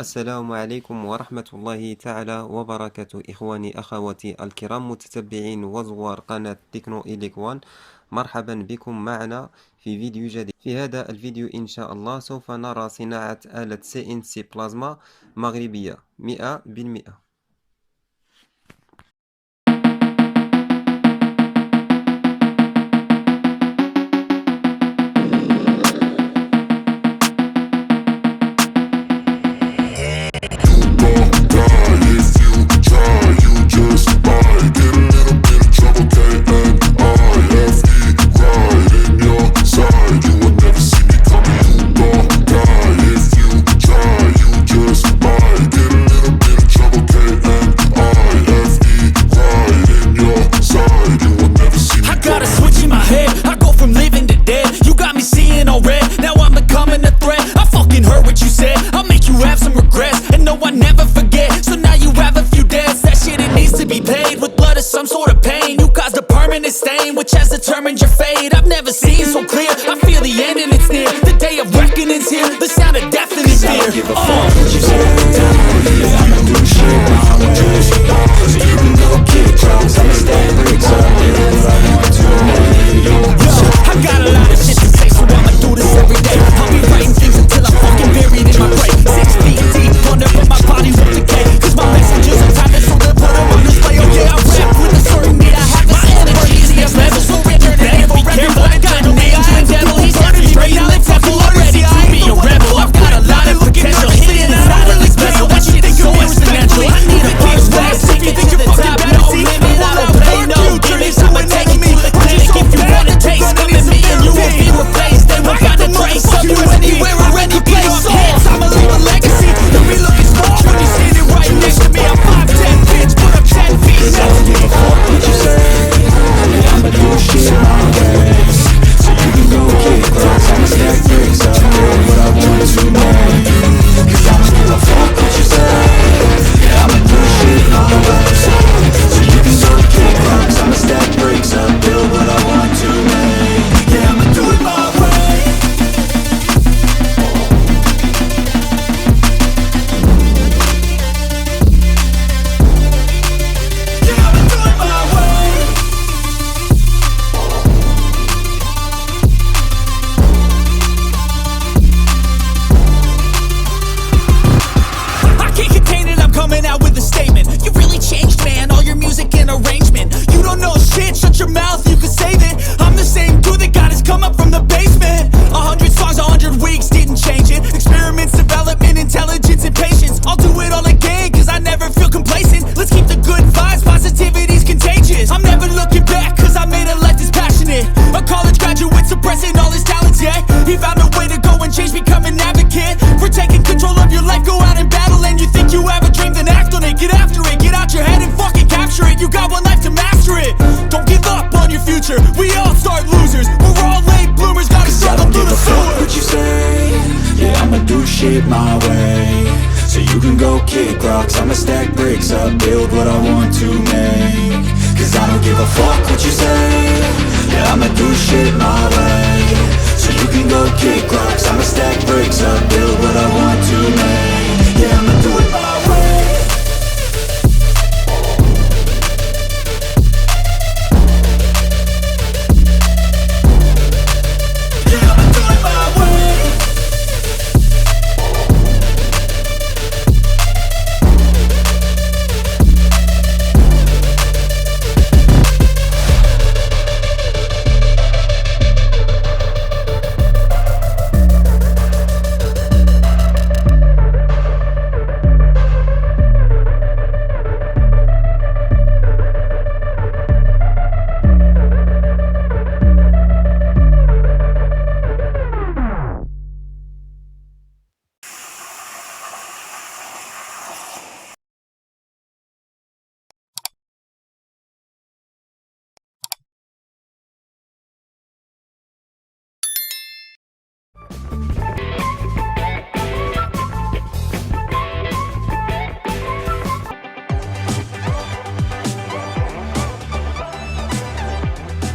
السلام عليكم ورحمة الله تعالى وبركاته. إخواني أخواتي الكرام متتبعين وزوار قناة تكنو إليكوان، مرحبا بكم معنا في فيديو جديد. في هذا الفيديو إن شاء الله سوف نرى صناعة آلة CNC بلازما مغربية 100%. Determined your fate, I've never seen so clear. I feel the end and it's near. The day of reckoning's here. The sound of death in his ear. I don't give a fuck what you say. Yeah, I'ma do shit my way. So you can go kick rocks, I'ma stack bricks up. Yeah, what I want to make. I got a lot of shit to say, so I'ma do this every day. I'll be writing things until I'm fucking buried in my grave. 6 feet deep under, but my body won't decay. Cause my messages are timeless, so they'll put them on display. Oh yeah, I rap with the certainty I have. My energy is next level, so careful, I got an angel and devil. He's got me straight out the temple. I'm ready to be a rebel. I've got a lot of potential hidden inside of this vessel. That shit is so exponential. I need a buzz fast, take it to the top. No limit, I don't play no gimmicks. I'ma take it to the clinic. If you want a taste, come at me and you will be replaced. They will find a trace of you anywhere or any place. I'ma leave a legacy. You'll be looking small when you see it right next to me. I'm 5'10", bitch, but I'm 10 feet. I don't give a fuck what you say. I'ma do shit my way. So you can go kick rocks, I'ma stack bricks up, build what I want to make. Cause I don't give a fuck what you say. Yeah, I'ma do shit my way. So you can go kick rocks, I'ma stack bricks up, build what I want to make. Yeah, I'ma do it my way. Yeah, I'ma do it my way. Coming out with a statement. You really changed, man. All your music and arrangement. You don't know shit. Shut your mouth. You can save it. I'm the same dude that got his come up from the basement. 100 songs, 100 weeks. Didn't change it. Experiments, development, intelligence, and patience. I'll do it all again, cause I never feel complacent. Let's keep the good vibes. Positivity's contagious. I'm never looking back, cause I made a life that's passionate. A college graduate suppressing all his talents, yeah. He found a way to go and change, become an advocate for taking control of your life. Go out and battle, and you think you have a dream, then act on it. Get after it, get out your head and fucking capture it. You got one life to master it. Don't give up on your future. We all start losers. We're all late bloomers. Gotta struggle through the sewer. What you say? Yeah, I'ma do shit my way. So you can go kick rocks, I'ma stack bricks up, build what I want to make. Cause I don't give a fuck what you say. Yeah, I'ma do shit my way. So you can go kick rocks, I'ma stack bricks up, build